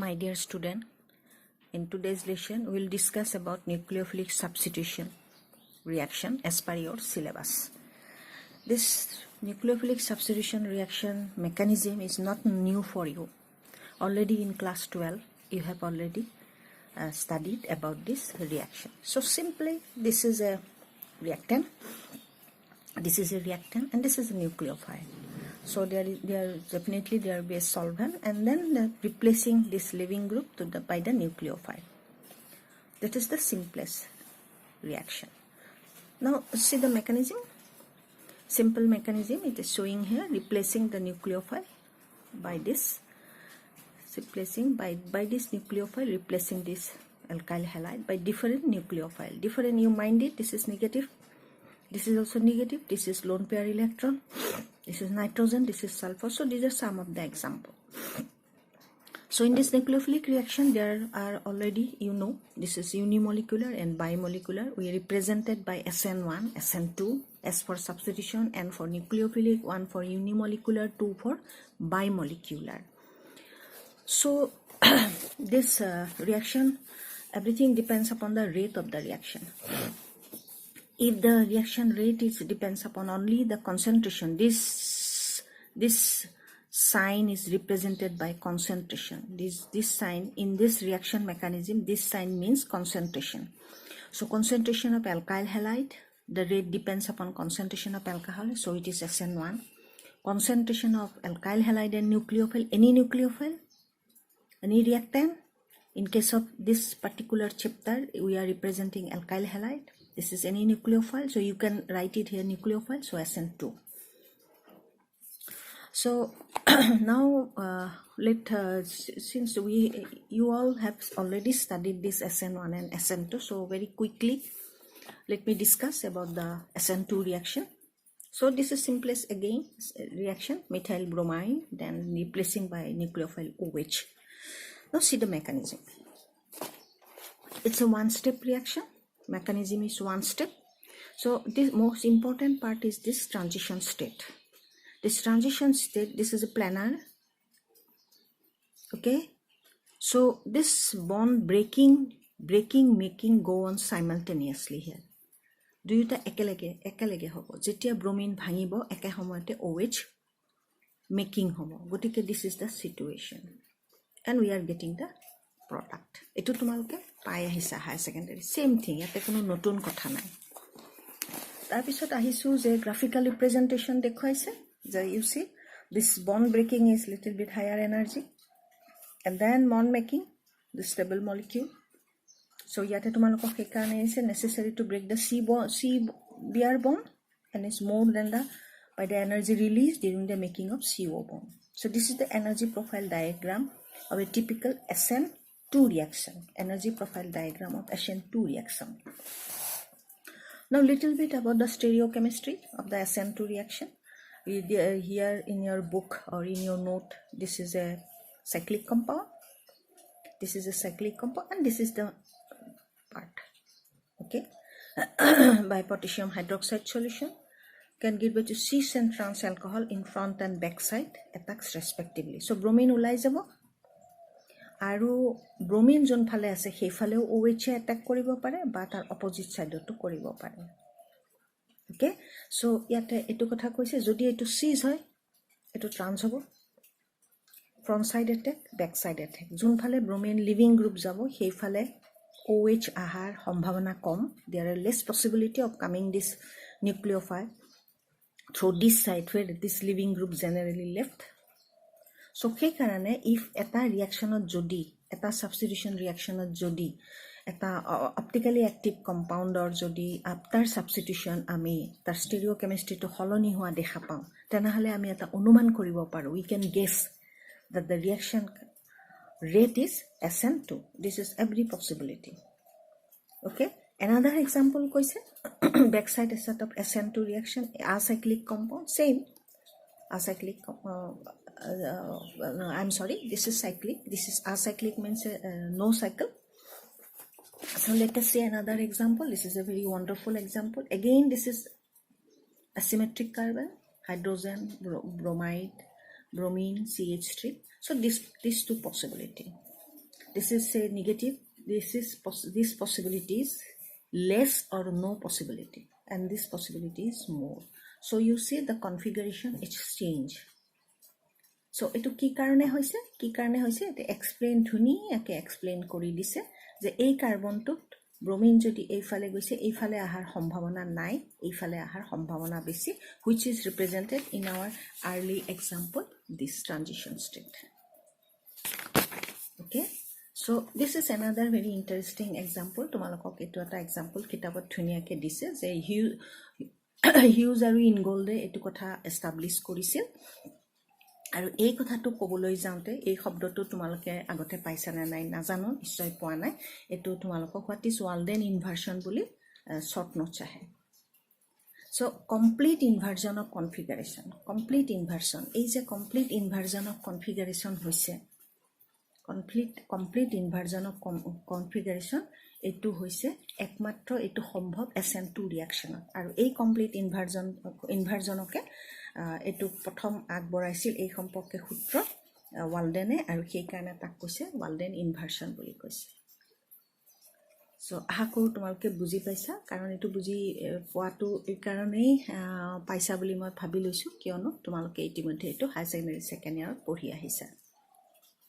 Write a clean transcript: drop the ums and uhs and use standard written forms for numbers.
My dear student, in today's lesson we will discuss about nucleophilic substitution reaction as per your syllabus. This nucleophilic substitution reaction mechanism is not new for you. Already in class 12 you have already studied about this reaction. So simply this is a reactant, and this is a nucleophile. So there definitely will be a solvent, and then replacing this leaving group by the nucleophile. That is the simplest reaction. Now see the mechanism. Simple mechanism it is showing here, replacing the nucleophile by this, replacing by this nucleophile, replacing this alkyl halide by different nucleophile. Different, you mind it, this is negative, this is also negative, this is lone pair electron, this is nitrogen, this is sulfur. So these are some of the examples. So in this nucleophilic reaction there are already, this is unimolecular and bimolecular. We are represented by SN1, SN2, S for substitution, N for nucleophilic, 1 for unimolecular, 2 for bimolecular. So this reaction, everything depends upon the rate of the reaction. If the reaction rate depends upon only the concentration, this sign is represented by concentration. This sign in this reaction mechanism, this sign means concentration. So concentration of alkyl halide, the rate depends upon concentration of alcohol, so it is SN1. Concentration of alkyl halide and nucleophile, any reactant. In case of this particular chapter, we are representing alkyl halide. This is any nucleophile, so you can write it here nucleophile, so SN2. So now since you all have already studied this SN1 and SN2, so very quickly let me discuss about the SN2 reaction. So this is simplest again reaction, methyl bromide, then replacing by nucleophile OH. Now see the mechanism. It's a one-step reaction. Mechanism is one step. So this most important part is this transition state. This transition state, this is a planar. Okay. So this bond breaking, making go on simultaneously here. দুইটা একেলগে হ'ব যেতিয়া bromine ভাঙিব একে সময়তে OH making হ'ব গতিকে this is the situation and we are getting the product. এটো তোমালোকে পাই আহিছা হাই সেকেন্ডারি সেম থিং, ইয়াতে কোনো নতুন কথা নাই। তাৰ পিছত আহিছো যে গ্ৰাফিক্যাল ৰিপ্ৰেজেন্টেশন দেখুৱাইছে যে you see this bond breaking is little bit higher energy and then bond making the stable molecule. So yate tumaloko hekarone is necessary to break the C-Br bond, and it's more than by the energy released during the making of CO bond. So this is the energy profile diagram of a typical SN2 reaction. Energy profile diagram of SN2 reaction. Now little bit about the stereochemistry of the SN2 reaction. Here in your book or in your note, this is a cyclic compound. This is a cyclic compound, and this is the part. Okay. By potassium hydroxide solution can give way to cis and trans alcohol in front and back side attacks respectively. So bromine ulai jabo aru bromine jon phale ase he phale OH attack koribo pare ba tar opposite side to koribo pare. Okay. So yate etu kotha koise jodi etu cis hoy etu trans hobo, front side attack, back side attack. Jon phale bromine leaving group jabo he phale OH ahar সম্ভাৱনা কম. There are less possibility of coming this nucleophile through this side where this leaving group generally left. So সেই কাৰণে if এটা reactionত যদি এটা substitution reactionত যদি এটা optically active compoundৰ যদি after substitution আমি তাৰ stereochemistry to হলনি হোৱা দেখা পাওঁ তেনেহলে আমি এটা অনুমান কৰিব পাৰো, we can guess that the reaction rate is SN2. This is every possibility. Okay. Another example koise backside set of SN2 reaction, acyclic compound, same acyclic. I'm sorry, this is cyclic. This is acyclic means no cycle. So let us see another example. This is a very wonderful example. Again, this is asymmetric carbon, hydrogen, bromide, bromine, CH3. So these two possibility. This is say negative. This possibility is less or no possibility, and this possibility is more. So you see the configuration exchange. So etu ki karone hoise ete explain dhuniyaকে explain kori dise je ei carbon tut bromine jodi ei phale goise ei phale ahar সম্ভাৱনা নাই ei phale ahar সম্ভাৱনা বেছি, which is represented in our early example, this transition state. Okay, so this is another very interesting example. Tumalokok etu eta example kitabot dhuniyake dise je Hughes aru Ingold etu kotha establish korisil. আৰু এই কথাটো ক'বলৈ যাওঁতে এই শব্দটো তোমালোকে আগতে পাইছা না নাই নাজানো, নিশ্চয় পোৱা নাই। এটো তোমালোকক হোৱাট ইজ ওয়ালডেন ইনভাৰ্সন বুলি শর্ট নোটস আহে। So complete inversion of configuration, complete inversion, এই যে কমপ্লিট ইনভাৰ্সন অফ কনফিগাৰেশ্যন হৈছে, কমপ্লিট ইনভাৰ্সন অফ কনফিগাৰেশ্যন এটো হৈছে একমাত্ৰ এটো সম্ভৱ SN2 ৰিঅ্যাকশনত। আৰু এই কমপ্লিট ইনভাৰ্সনকে এটো প্ৰথম আগবঢ়াইছিল এই সম্পৰ্কে সূত্ৰ ওয়ালডেনে, আৰু সেই কাৰণে তাক কৈছে ওয়ালডেন ইনভাৰ্সন বুলি কৈছে। সো আশা কৰোঁ তোমালোকে বুজি পাইছা, কাৰণ এটো বুজি পোৱাটো এই কাৰণেই পাইছা বুলি মই ভাবি লৈছোঁ, কিয়নো তোমালোকে ইতিমধ্যে এটো হাই সেকেন্ডাৰী সেকেন্ড ইয়াৰত পঢ়ি আহিছা।